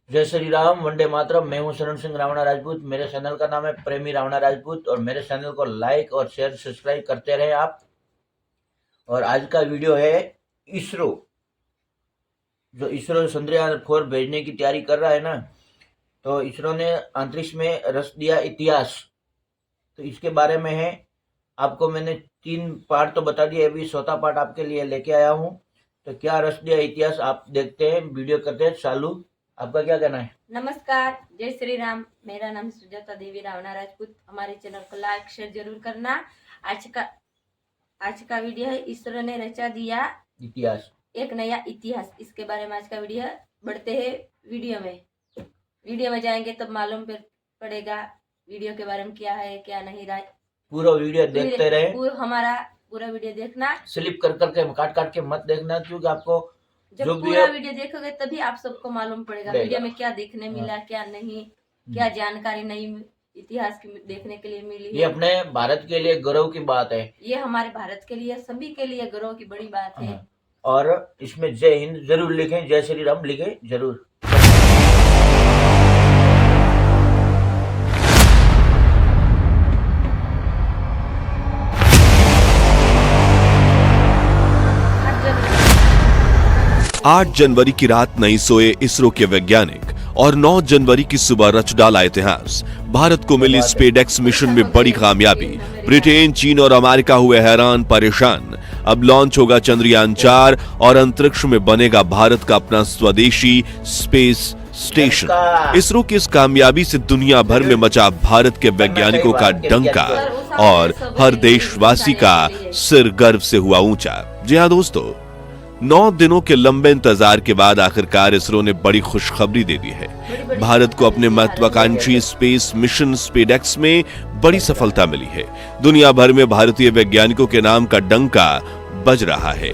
जय श्री राम, वंदे मातरम। मैं हूं शरण सिंह रावणा राजपूत। मेरे चैनल का नाम है प्रेमी रावणा राजपूत और मेरे चैनल को लाइक और शेयर सब्सक्राइब करते रहे आप। और आज का वीडियो है इसरो, जो इसरो चंद्रयान-4 भेजने की तैयारी कर रहा है ना, तो इसरो ने अंतरिक्ष में रच दिया इतिहास। तो इसके बारे में है, आपको मैंने 3 पार्ट तो बता दिए, अभी 4था पार्ट आपके लिए लेके आया हूँ। तो क्या रच दिया इतिहास, आप देखते हैं, वीडियो करते हैं चालू। आपका क्या कहना है? नमस्कार, जय श्री राम। मेरा नाम सुजाता देवी रावणा राजपूत। हमारे चैनल को लाइक शेयर जरूर करना। आज का वीडियो है इसरो ने रचा दिया इतिहास, एक नया इतिहास। इसके बारे में आज का वीडियो है। बढ़ते हैं वीडियो में जाएंगे तब मालूम पड़ेगा वीडियो के बारे में क्या है क्या नहीं रहा। पूरा वीडियो देखते रहे। हमारा पूरा वीडियो देखना, स्लिप कर करके काट के मत देखना, क्योंकि आपको जब पूरा वीडियो देखोगे तभी आप सबको मालूम पड़ेगा वीडियो में क्या देखने मिला, क्या नहीं, क्या जानकारी नई इतिहास की देखने के लिए मिली। ये अपने भारत के लिए गौरव की बात है। ये हमारे भारत के लिए, सभी के लिए गौरव की बड़ी बात है। और इसमें जय हिंद जरूर लिखें, जय श्री राम लिखें जरूर। आठ जनवरी की रात नहीं सोए इसरो के वैज्ञानिक और 9 जनवरी की सुबह रच डाला इतिहास। भारत को मिली स्पेसएक्स मिशन में बड़ी कामयाबी। ब्रिटेन, चीन और अमेरिका हुए हैरान परेशान। अब लॉन्च होगा चंद्रयान-4 और अंतरिक्ष में बनेगा भारत का अपना स्वदेशी स्पेस स्टेशन। इसरो की इस कामयाबी से दुनिया भर में मचा भारत के वैज्ञानिकों का डंका और हर देशवासी का सिर गर्व से हुआ ऊंचा। जी हाँ दोस्तों, 9 दिनों के लंबे इंतजार के बाद आखिरकार इसरो ने बड़ी खुशखबरी दे दी है। भारत को अपने महत्वाकांक्षी स्पेस मिशन स्पेसएक्स में बड़ी सफलता मिली है। दुनिया भर में भारतीय वैज्ञानिकों के नाम का डंका बज रहा है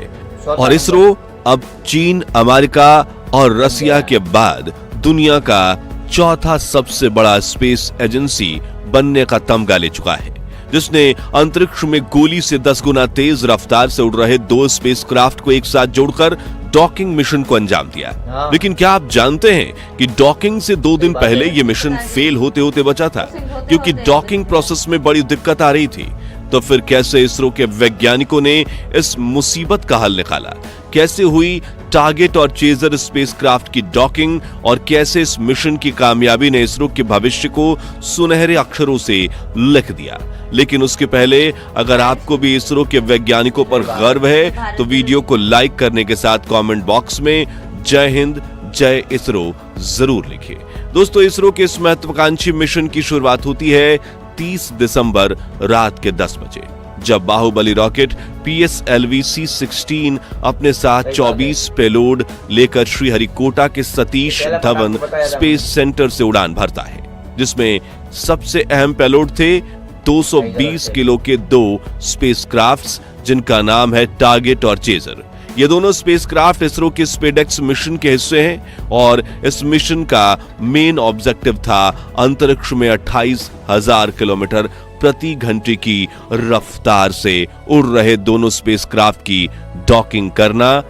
और इसरो अब चीन, अमेरिका और रसिया के बाद दुनिया का चौथा सबसे बड़ा स्पेस एजेंसी बनने का तमगा ले चुका है, जिसने अंतरिक्ष में गोली से 10 गुना तेज रफ्तार से उड़ रहे 2 स्पेसक्राफ्ट को एक साथ जोड़कर डॉकिंग मिशन को अंजाम दिया। लेकिन क्या आप जानते हैं कि डॉकिंग से 2 दिन पहले यह मिशन फेल होते होते बचा था, क्योंकि डॉकिंग प्रोसेस में बड़ी दिक्कत आ रही थी। तो फिर कैसे इसरो के वैज्ञानिकों ने इस मुसीबत का हल निकाला? कैसे हुई टारगेट और चेजर स्पेसक्राफ्ट की डॉकिंग और कैसे इस मिशन की कामयाबी ने इसरो के भविष्य को सुनहरे अक्षरों से लिख दिया? लेकिन उसके पहले अगर आपको भी इसरो के वैज्ञानिकों पर गर्व है तो वीडियो को लाइक करने के साथ कमेंट बॉक्स में जय हिंद, जय इसरो जरूर लिखिए। दोस्तों, इसरो के इस महत्वाकांक्षी मिशन की शुरुआत होती है 30 दिसंबर रात के 10 बजे, जब बाहुबली रॉकेट PSLV C-16 अपने साथ 24 पेलोड लेकर श्रीहरिकोटा के सतीश धवन स्पेस सेंटर से उड़ान भरता है, जिसमें सबसे अहम पेलोड थे 220 किलो के 2 स्पेसक्राफ्ट्स, जिनका नाम है टारगेट और चेजर। ये दोनों स्पेसक्राफ्ट इसरो के स्पेसएक्स मिशन के हिस्से हैं और इस मिशन का मेन ऑब्जेक्टिव था अंतरिक्ष में 28,000 किलोमीटर प्रति घंटे की रफ्तार से उड़ रहे दोनों स्पेसक्राफ्ट की डॉकिंग करना,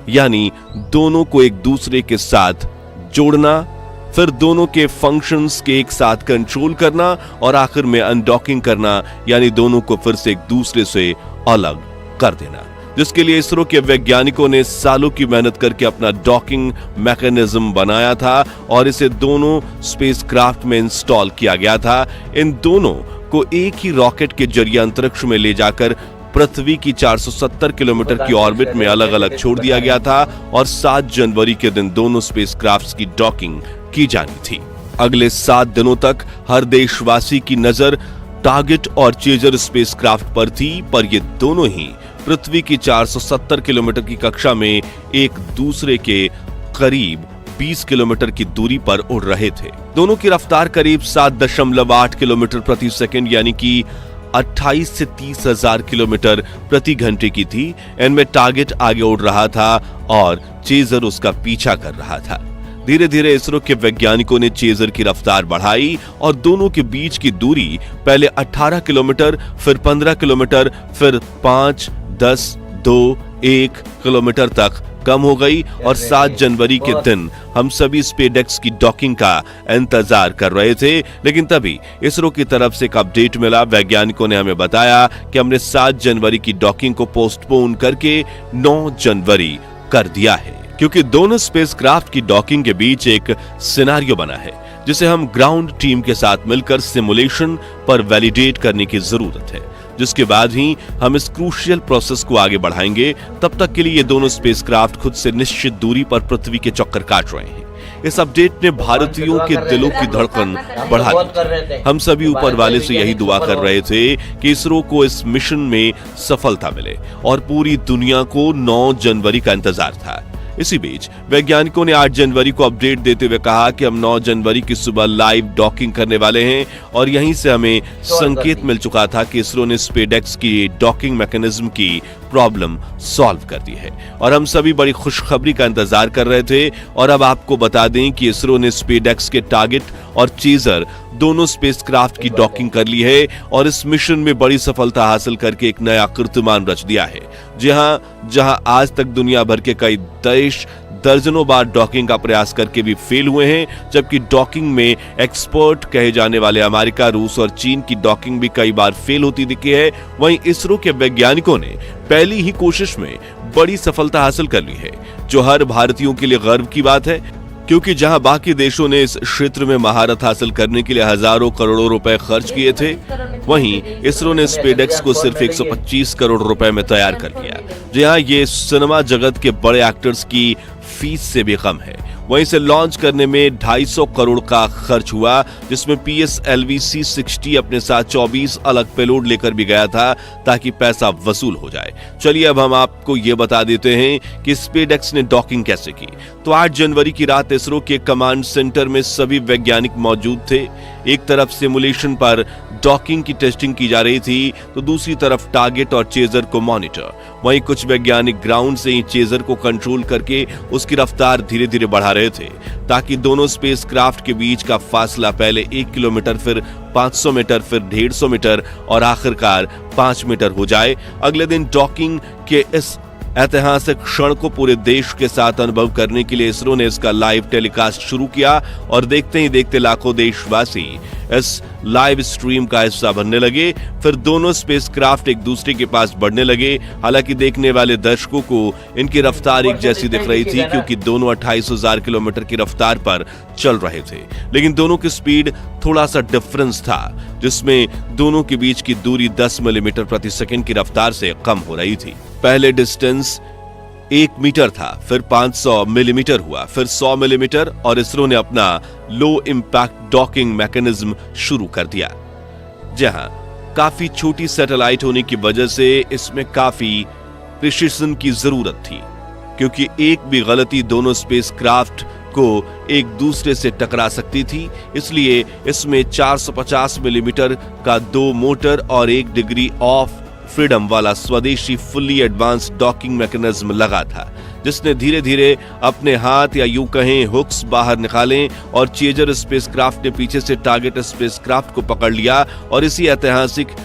यानी दोनों को एक दूसरे के साथ जोड़ना, फिर दोनों के फंक्शंस के एक साथ कंट्रोल करना और आखिर में अनडॉकिंग करना, यानी दोनों को फिर से एक दूसरे से अलग कर देना, जिसके लिए इसरो के वैज्ञानिकों ने सालों की मेहनत करके अपना डॉकिंग मैकेनिज्म बनाया था और इसे दोनों स्पेसक्राफ्ट में इंस्टॉल किया गया था। इन दोनों को एक ही रॉकेट के जरिए अंतरिक्ष में ले जाकर पृथ्वी की 470 किलोमीटर की ऑर्बिट में अलग अलग छोड़ दिया गया था और 7 जनवरी के दिन दोनों स्पेसक्राफ्ट्स की डॉकिंग की जानी थी। अगले 7 दिनों तक हर देशवासी की नजर टारगेट और चेजर स्पेसक्राफ्ट पर थी, पर ये दोनों ही पृथ्वी की 470 किलोमीटर की कक्षा में एक दूसरे के करीब 20 किलोमीटर की दूरी पर उड़ रहे थे। दोनों की रफ्तार करीब 7.8 किलोमीटर प्रति सेकंड, यानी कि 28 से 30 हजार किलोमीटर प्रति घंटे की थी। इनमें टारगेट आगे उड़ रहा था और चेजर उसका पीछा कर रहा था। धीरे धीरे इसरो के वैज्ञानिकों ने चेजर की रफ्तार बढ़ाई और दोनों के बीच की दूरी पहले 18 किलोमीटर, फिर 15 किलोमीटर, फिर 5, 10, 2-1 किलोमीटर तक कम हो गई और 7 जनवरी के दिन हम सभी स्पेसएक्स की डॉकिंग का इंतजार कर रहे थे। लेकिन तभी इसरो की तरफ से एक अपडेट मिला। वैज्ञानिकों ने हमें बताया कि हमने 7 जनवरी की डॉकिंग को पोस्टपोन करके 9 जनवरी कर दिया है, क्योंकि दोनों स्पेसक्राफ्ट की डॉकिंग के बीच एक सिनेरियो बना है जिसे हम ग्राउंड टीम के साथ मिलकर सिमुलेशन पर वैलिडेट करने की जरूरत है, जिसके बाद ही हम इस क्रूशियल प्रोसेस को आगे बढ़ाएंगे। तब तक के लिए ये दोनों स्पेसक्राफ्ट खुद से निश्चित दूरी पर पृथ्वी के चक्कर काट रहे हैं। इस अपडेट ने भारतीयों के दिलों की धड़कन बढ़ा दी। हम सभी ऊपर वाले से यही दुआ कर रहे थे कि इसरो को इस मिशन में सफलता मिले और पूरी दुनिया को 9 जनवरी का इंतजार था। इसी बीच वैज्ञानिकों ने 8 जनवरी को अपडेट देते हुए कहा कि हम 9 जनवरी की सुबह लाइव डॉकिंग करने वाले हैं और यहीं से हमें संकेत मिल चुका था कि इसरो ने स्पेसएक्स की डॉकिंग मैकेनिज्म की प्रॉब्लम सॉल्व कर दी है और हम सभी बड़ी खुशखबरी का इंतजार कर रहे थे। और अब आपको बता दें कि इसरो ने स्पेसएक्स के टारगेट और चेजर दोनों स्पेसक्राफ्ट की डॉकिंग कर ली है और इस मिशन में बड़ी सफलता हासिल करके एक नया कीर्तिमान रच दिया है। जहां आज तक दुनिया भर के कई देश दर्जनों बार डॉकिंग का प्रयास करके भी फेल हुए हैं, जबकि डॉकिंग में एक्सपर्ट कहे जाने वाले अमेरिका, रूस और चीन की डॉकिंग भी कई बार फेल होती दिखी है। वहीं इसरो के वैज्ञानिकों ने पहली ही कोशिश में बड़ी सफलता हासिल कर ली है, जो हर भारतीयों के लिए गर्व की बात है, क्योंकि जहां बाकी देशों ने इस क्षेत्र में महारत हासिल करने के लिए हजारों करोड़ों रुपए खर्च किए थे, वहीं इसरो ने स्पेसएक्स को सिर्फ 125 करोड़ रुपए में तैयार कर लिया। जी हां, ये सिनेमा जगत के बड़े एक्टर्स की फीस से भी कम है। वहीं से लॉन्च करने में 250 करोड़ का खर्च हुआ, जिसमें PSLV C-60 अपने साथ 24 अलग पेलोड लेकर भी गया था ताकि पैसा वसूल हो जाए। चलिए अब हम आपको ये बता देते हैं कि स्पेसएक्स ने डॉकिंग कैसे की। तो 8 जनवरी की रात इसरो के कमांड सेंटर में सभी वैज्ञानिक मौजूद थे। एक तरफ सिमुलेशन पर डॉकिंग की टेस्टिंग की जा रही थी, तो दूसरी तरफ टारगेट और चेजर को मॉनिटर। वहीं कुछ वैज्ञानिक ग्राउंड से ही चेजर को कंट्रोल करके उसकी रफ्तार धीरे धीरे बढ़ा रहे थे, ताकि दोनों स्पेसक्राफ्ट के बीच का फासला पहले 1 किलोमीटर, फिर 500 मीटर, फिर 150 मीटर और आखिरकार 5 मीटर हो जाए। अगले दिन डॉकिंग के इस ऐतिहासिक क्षण को पूरे देश के साथ अनुभव करने के लिए इसरो ने इसका लाइव टेलीकास्ट शुरू किया और देखते ही देखते लाखों देशवासी इस लाइव स्ट्रीम का हिस्सा बनने लगे। फिर दोनों स्पेसक्राफ्ट एक दूसरे के पास बढ़ने लगे। हालांकि देखने वाले दर्शकों को इनकी रफ्तार एक जैसी दिख रही थी, क्योंकि दोनों 28,000 किलोमीटर की रफ्तार पर चल रहे थे, लेकिन दोनों की स्पीड थोड़ा सा डिफरेंस था, जिसमें दोनों के बीच की दूरी 10 मिलीमीटर प्रति सेकंड की रफ्तार से कम हो रही थी। पहले डिस्टेंस 1 मीटर था, फिर 500 मिलीमीटर हुआ, फिर 100 मिलीमीटर और इसरो ने अपना लो इंपैक्ट डॉकिंग मैकेनिज्म शुरू कर दिया। जहां काफी छोटी सैटेलाइट होने की वजह से इसमें काफी प्रिसिशन की जरूरत थी, क्योंकि एक भी गलती दोनों स्पेसक्राफ्ट को एक दूसरे से टकरा सकती थी। इसलिए इसमें 450 मिलीमीटर का 2 मोटर और 1 डिग्री ऑफ फ्रीडम वाला स्वदेशी फुल्ली एडवांस डॉकिंग मैकेनिज्म लगा था, जिसने धीरे धीरे अपने हाथ या यूं कहें हुक्स बाहर निकाले और चेजर स्पेसक्राफ्ट ने पीछे से टारगेट स्पेसक्राफ्ट को पकड़ लिया और इसी ऐतिहासिक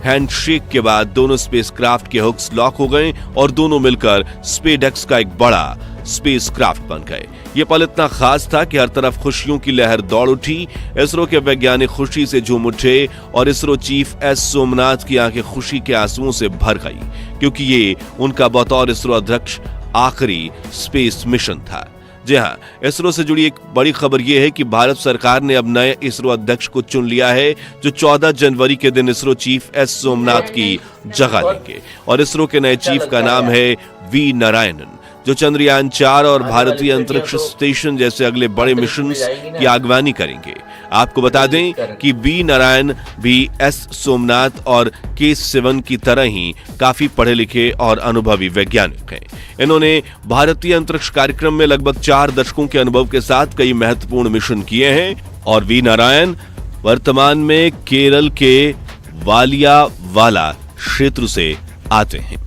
हैंडशेक के बाद दोनों स्पेसक्राफ्ट के हुक्स लॉक हो गए और दोनों मिलकर स्पेसएक्स का एक बड़ा स्पेसक्राफ्ट बन गए। ये पल इतना खास था कि हर तरफ खुशियों की लहर दौड़ उठी। इसरो के वैज्ञानिक खुशी से झूम उठे और इसरो चीफ एस सोमनाथ की आंखें खुशी के आंसुओं से भर गई, क्योंकि ये उनका बतौर इसरो अध्यक्ष आखिरी स्पेस मिशन था। जी हाँ, इसरो से जुड़ी एक बड़ी खबर यह है कि भारत सरकार ने अब नए इसरो अध्यक्ष को चुन लिया है, जो 14 जनवरी के दिन इसरो चीफ एस सोमनाथ की जगह लेंगे। और इसरो के नए चीफ का नाम है वी नारायणन, जो चंद्रयान 4 और भारतीय अंतरिक्ष स्टेशन जैसे अगले बड़े मिशन की अगवानी करेंगे। आपको बता दें कि वी नारायण भी एस सोमनाथ और के सिवन की तरह ही काफी पढ़े लिखे और अनुभवी वैज्ञानिक हैं। इन्होंने भारतीय अंतरिक्ष कार्यक्रम में लगभग 4 दशकों के अनुभव के साथ कई महत्वपूर्ण मिशन किए हैं। और वी नारायण वर्तमान में केरल के वालियावाला क्षेत्र से आते हैं।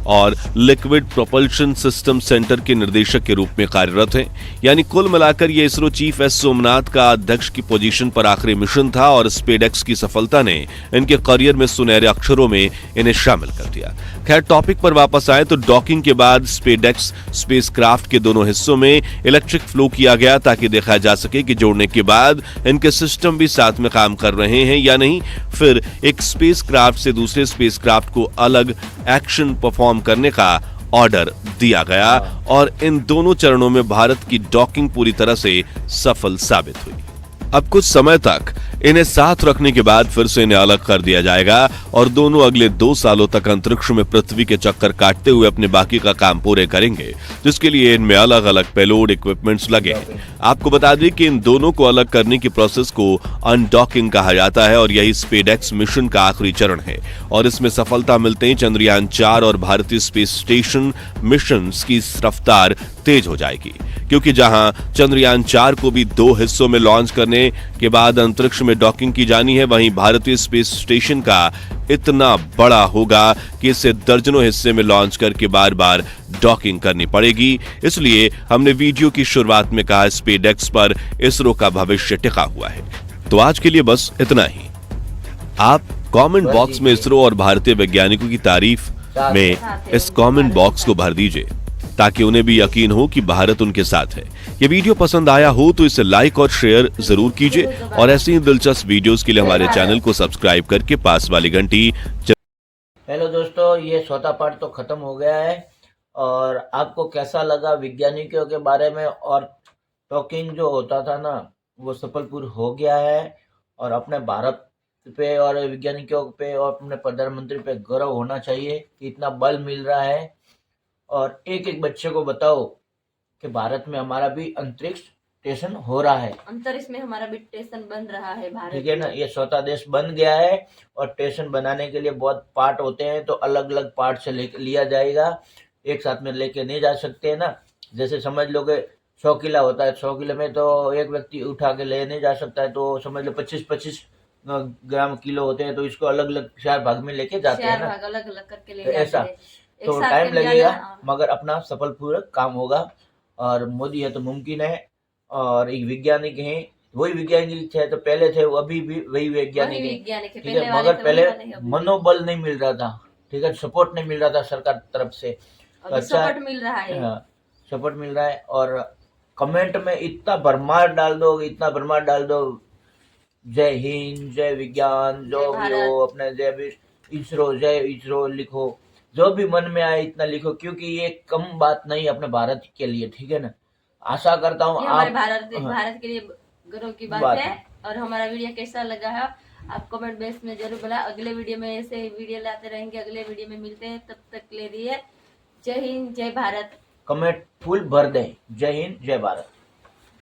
और लिक्विड प्रोपल्शन सिस्टम सेंटर के निदेशक के रूप में कार्यरत हैं। यानी कुल मिलाकर ये इसरो चीफ एस सोमनाथ का अध्यक्ष की पोजीशन पर आखिरी मिशन था और स्पेडएक्स की सफलता ने इनके करियर में सुनहरे अक्षरों में इन्हें शामिल कर दिया। खैर, टॉपिक पर वापस आए तो डॉकिंग के बाद स्पेडएक्स स्पेसक्राफ्ट के दोनों हिस्सों में इलेक्ट्रिक फ्लो किया गया ताकि देखा जा सके कि जोड़ने के बाद इनके सिस्टम भी साथ में काम कर रहे हैं या नहीं। फिर एक स्पेसक्राफ्ट से दूसरे स्पेसक्राफ्ट को अलग एक्शन परफॉर्म करने का ऑर्डर दिया गया और इन दोनों चरणों में भारत की डॉकिंग पूरी तरह से सफल साबित हुई। अब कुछ समय तक इन्हें साथ रखने के बाद फिर से इन्हें अलग कर दिया जाएगा और दोनों अगले 2 सालों तक अंतरिक्ष में पृथ्वी के चक्कर काटते हुए अपने बाकी का काम पूरे करेंगे, जिसके लिए इनमें अलग अलग पेलोड इक्विपमेंट्स लगे हैं। आपको बता दें कि इन दोनों को अलग करने की प्रोसेस को अनडॉकिंग कहा जाता है और यही स्पेडएक्स मिशन का आखिरी चरण है और इसमें सफलता मिलते ही चंद्रयान 4 और भारतीय स्पेस स्टेशन मिशन की रफ्तार तेज हो जाएगी, क्योंकि जहां चंद्रयान 4 को भी 2 हिस्सों में लॉन्च करने के बाद अंतरिक्ष में डॉकिंग की जानी है, वहीं भारतीय स्पेस स्टेशन का इतना बड़ा होगा कि इसे दर्जनों हिस्से में लॉन्च करके बार बार डॉकिंग करनी पड़ेगी। इसलिए हमने वीडियो की शुरुआत में कहा स्पेडएक्स पर इसरो का भविष्य टिका हुआ है। तो आज के लिए बस इतना ही। आप कमेंट बॉक्स में इसरो और भारतीय वैज्ञानिकों की तारीफ में इस कमेंट बॉक्स को भर दीजिए ताकि उन्हें भी यकीन हो कि भारत उनके साथ है। ये वीडियो पसंद आया हो तो इसे लाइक और शेयर जरूर कीजिए और ऐसे ही दिलचस्प वीडियोस के लिए हमारे चैनल को सब्सक्राइब करके पास वाली घंटी। हेलो दोस्तों, ये चौथा पार्ट तो खत्म हो गया है और आपको कैसा लगा वैज्ञानिकों के बारे में, और टॉकिंग जो होता था ना वो सफलपूर्व हो गया है और अपने भारत पे और वैज्ञानिकों पे और अपने प्रधानमंत्री पे गर्व होना चाहिए कि इतना बल मिल रहा है। और एक एक बच्चे को बताओ कि भारत में हमारा भी अंतरिक्ष स्टेशन हो रहा है, अंतरिक्ष में हमारा भी स्टेशन बन रहा है भारत। ठीक है ना। ये चौथा देश बन गया है और स्टेशन बनाने के लिए बहुत पार्ट होते हैं, तो अलग अलग पार्ट से लिया जाएगा, एक साथ में लेके नहीं जा सकते है ना। जैसे समझ लो कि 100 किला होता है, 100 किलो में तो एक व्यक्ति उठा के ले नहीं जा सकता है, तो समझ लो 25-25 ग्राम किलो होते हैं, तो इसको अलग अलग 4 भाग में लेके जाते हैं ना, अलग अलग करके ले तो जाते ऐसा हैं। तो टाइम लगेगा मगर अपना सफलपूर्वक काम होगा। और मोदी है तो मुमकिन है, और एक वैज्ञानिक है, वही वैज्ञानिक थे तो पहले थे, वो अभी भी वही वैज्ञानिक है, ठीक है। मगर पहले मनोबल नहीं मिल रहा था, ठीक है, सपोर्ट नहीं मिल रहा था सरकार तरफ से, तो अच्छा सपोर्ट मिल रहा है। हाँ, सपोर्ट मिल रहा है। और कमेंट में इतना भरमार डाल दो, इतना भरमार डाल दो, जय हिंद, जय विज्ञान, जो भी हो, अपने जय भी इसरो, जय इसरो लिखो, जो भी मन में आए इतना लिखो, क्योंकि ये कम बात नहीं अपने भारत के लिए, ठीक है ना। आशा करता हूँ आप भारत के लिए गर्व की बात है। और हमारा वीडियो कैसा लगा है आप कमेंट बॉक्स में जरूर बोला। अगले वीडियो में ऐसे वीडियो लाते रहेंगे, अगले वीडियो में मिलते हैं, तब तक ले रही है जय हिंद, जय भारत। कमेंट फुल भर दें, जय हिंद, जय भारत।